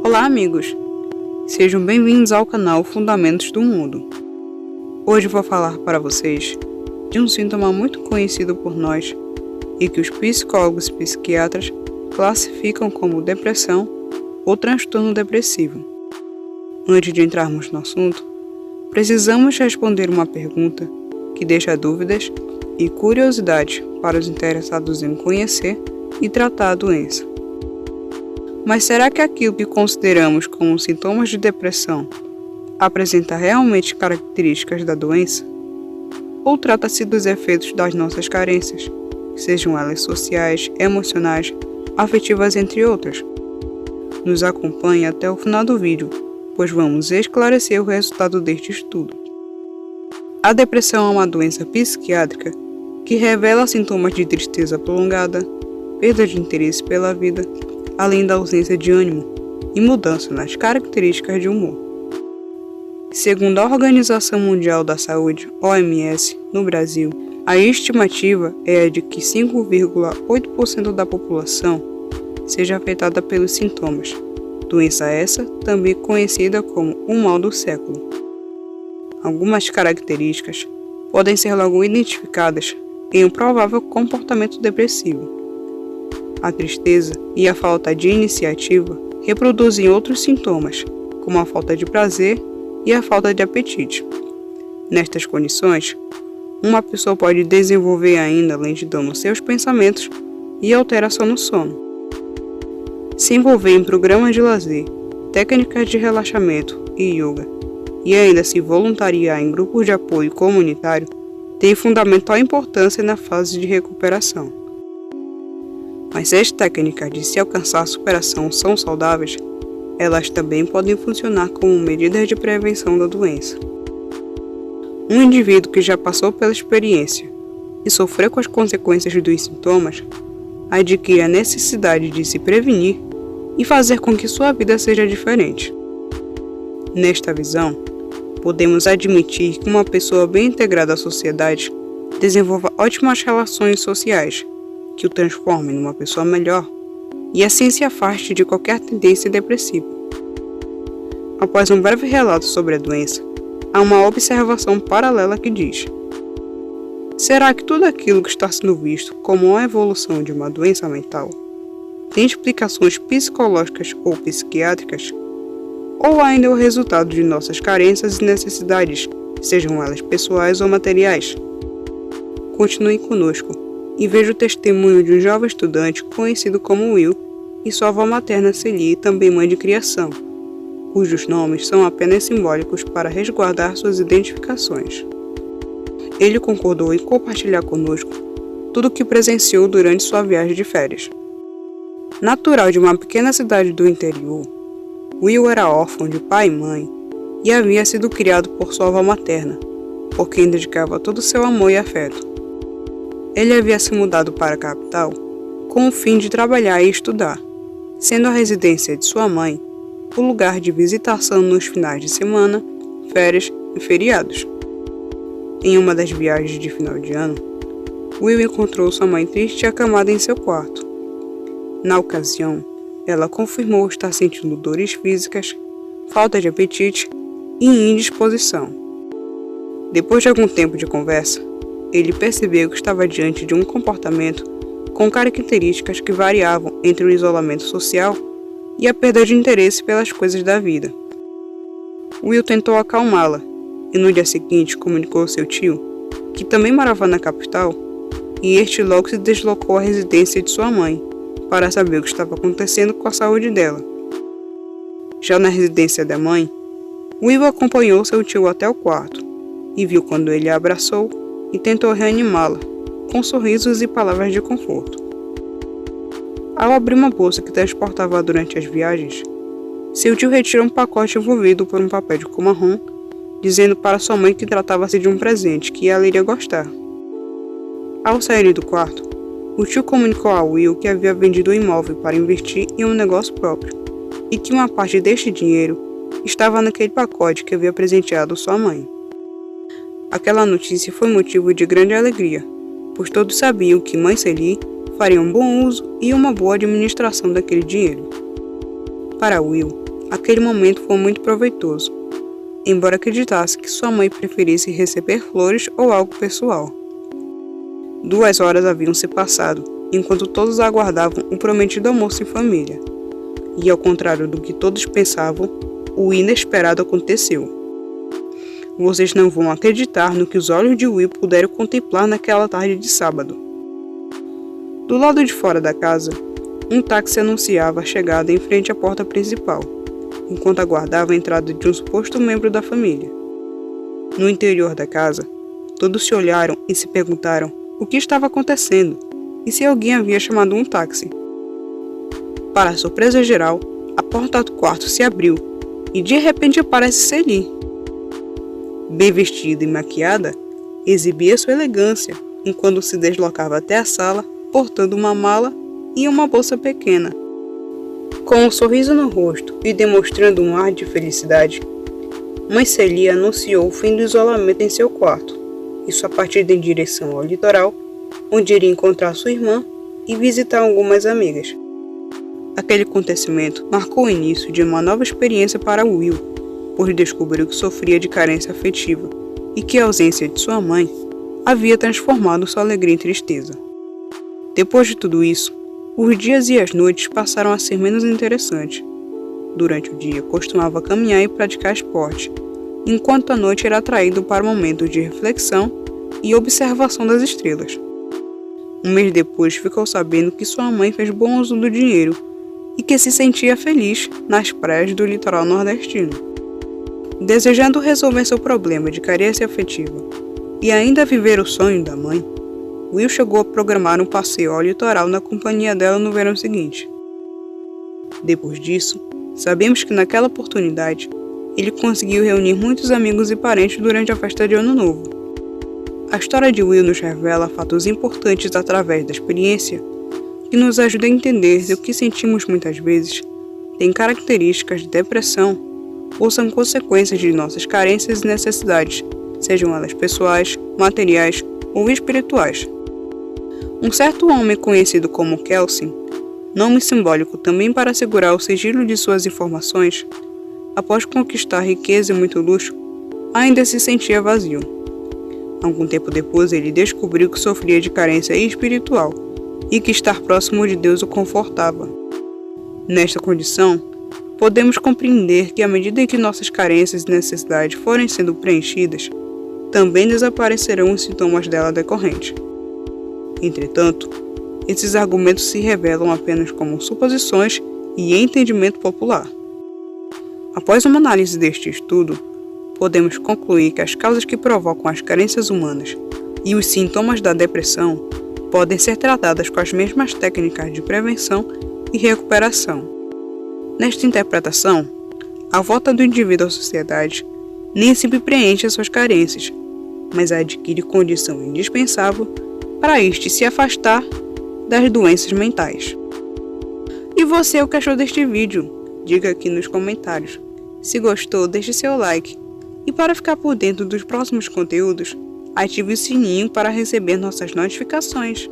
Olá, amigos! Sejam bem-vindos ao canal Fundamentos do Mundo. Hoje vou falar para vocês de um síntoma muito conhecido por nós e que os psicólogos e psiquiatras classificam como depressão ou transtorno depressivo. Antes de entrarmos no assunto, precisamos responder uma pergunta que deixa dúvidas e curiosidade para os interessados em conhecer e tratar a doença. Mas será que aquilo que consideramos como sintomas de depressão apresenta realmente características da doença? Ou trata-se dos efeitos das nossas carências, sejam elas sociais, emocionais, afetivas, entre outras? Nos acompanhe até o final do vídeo, pois vamos esclarecer o resultado deste estudo. A depressão é uma doença psiquiátrica que revela sintomas de tristeza prolongada, perda de interesse pela vida, além da ausência de ânimo e mudança nas características de humor. Segundo a Organização Mundial da Saúde, OMS, no Brasil, a estimativa é a de que 5,8% da população seja afetada pelos sintomas, doença essa também conhecida como o mal do século. Algumas características podem ser logo identificadas em um provável comportamento depressivo. A tristeza e a falta de iniciativa reproduzem outros sintomas, como a falta de prazer e a falta de apetite. Nestas condições, uma pessoa pode desenvolver ainda lentidão nos seus pensamentos e alteração no sono. Se envolver em programas de lazer, técnicas de relaxamento e yoga, e ainda se voluntariar em grupos de apoio comunitário, tem fundamental importância na fase de recuperação. Mas se as técnicas de se alcançar a superação são saudáveis, elas também podem funcionar como medidas de prevenção da doença. Um indivíduo que já passou pela experiência e sofreu com as consequências dos sintomas, adquire a necessidade de se prevenir e fazer com que sua vida seja diferente. Nesta visão, podemos admitir que uma pessoa bem integrada à sociedade desenvolva ótimas relações sociais, que o transforme numa pessoa melhor e assim se afaste de qualquer tendência depressiva. Após um breve relato sobre a doença, há uma observação paralela que diz: será que tudo aquilo que está sendo visto como a evolução de uma doença mental tem explicações psicológicas ou psiquiátricas? Ou ainda é o resultado de nossas carências e necessidades, sejam elas pessoais ou materiais? Continue conosco e veja o testemunho de um jovem estudante conhecido como Will e sua avó materna Celie, também mãe de criação, cujos nomes são apenas simbólicos para resguardar suas identificações. Ele concordou em compartilhar conosco tudo o que presenciou durante sua viagem de férias. Natural de uma pequena cidade do interior, Will era órfão de pai e mãe e havia sido criado por sua avó materna, por quem dedicava todo o seu amor e afeto. Ele havia se mudado para a capital com o fim de trabalhar e estudar, sendo a residência de sua mãe o lugar de visitação nos finais de semana, férias e feriados. Em uma das viagens de final de ano, Will encontrou sua mãe triste e acamada em seu quarto. Na ocasião, ela confirmou estar sentindo dores físicas, falta de apetite e indisposição. Depois de algum tempo de conversa, ele percebeu que estava diante de um comportamento com características que variavam entre o isolamento social e a perda de interesse pelas coisas da vida. Will tentou acalmá-la e no dia seguinte comunicou ao seu tio, que também morava na capital, e este logo se deslocou à residência de sua mãe para saber o que estava acontecendo com a saúde dela. Já na residência da mãe, Will acompanhou seu tio até o quarto e viu quando ele a abraçou e tentou reanimá-la, com sorrisos e palavras de conforto. Ao abrir uma bolsa que transportava durante as viagens, seu tio retirou um pacote envolvido por um papel de cor marrom, dizendo para sua mãe que tratava-se de um presente que ela iria gostar. Ao sair do quarto, o tio comunicou a Will que havia vendido o imóvel para investir em um negócio próprio e que uma parte deste dinheiro estava naquele pacote que havia presenteado sua mãe. Aquela notícia foi motivo de grande alegria, pois todos sabiam que mãe Celie faria um bom uso e uma boa administração daquele dinheiro. Para Will, aquele momento foi muito proveitoso, embora acreditasse que sua mãe preferisse receber flores ou algo pessoal. 2 horas haviam se passado, enquanto todos aguardavam o prometido almoço em família. E ao contrário do que todos pensavam, o inesperado aconteceu. Vocês não vão acreditar no que os olhos de Will puderam contemplar naquela tarde de sábado. Do lado de fora da casa, um táxi anunciava a chegada em frente à porta principal, enquanto aguardava a entrada de um suposto membro da família. No interior da casa, todos se olharam e se perguntaram o que estava acontecendo e se alguém havia chamado um táxi. Para a surpresa geral, a porta do quarto se abriu e de repente aparece Celie. Bem vestida e maquiada, exibia sua elegância enquanto se deslocava até a sala portando uma mala e uma bolsa pequena. Com um sorriso no rosto e demonstrando um ar de felicidade, mãe Celie anunciou o fim do isolamento em seu quarto e sua partida em direção ao litoral, onde iria encontrar sua irmã e visitar algumas amigas. Aquele acontecimento marcou o início de uma nova experiência para Will, pois descobriu que sofria de carência afetiva e que a ausência de sua mãe havia transformado sua alegria em tristeza. Depois de tudo isso, os dias e as noites passaram a ser menos interessantes. Durante o dia, costumava caminhar e praticar esporte, enquanto a noite era atraído para momentos de reflexão e observação das estrelas. Um mês depois, ficou sabendo que sua mãe fez bom uso do dinheiro e que se sentia feliz nas praias do litoral nordestino. Desejando resolver seu problema de carência afetiva e ainda viver o sonho da mãe, Will chegou a programar um passeio ao litoral na companhia dela no verão seguinte. Depois disso, sabemos que naquela oportunidade, ele conseguiu reunir muitos amigos e parentes durante a festa de Ano Novo. A história de Will nos revela fatos importantes através da experiência que nos ajuda a entender se o que sentimos muitas vezes tem características de depressão ou são consequências de nossas carências e necessidades, sejam elas pessoais, materiais ou espirituais. Um certo homem conhecido como Kelsin, nome simbólico também para assegurar o sigilo de suas informações, após conquistar riqueza e muito luxo, ainda se sentia vazio. Algum tempo depois, ele descobriu que sofria de carência espiritual e que estar próximo de Deus o confortava. Nesta condição, podemos compreender que à medida em que nossas carências e necessidades forem sendo preenchidas, também desaparecerão os sintomas dela decorrentes. Entretanto, esses argumentos se revelam apenas como suposições e entendimento popular. Após uma análise deste estudo, podemos concluir que as causas que provocam as carências humanas e os sintomas da depressão podem ser tratadas com as mesmas técnicas de prevenção e recuperação. Nesta interpretação, a volta do indivíduo à sociedade nem sempre preenche as suas carências, mas adquire condição indispensável para este se afastar das doenças mentais. E você, o que achou deste vídeo? Diga aqui nos comentários. Se gostou, deixe seu like. E para ficar por dentro dos próximos conteúdos, ative o sininho para receber nossas notificações.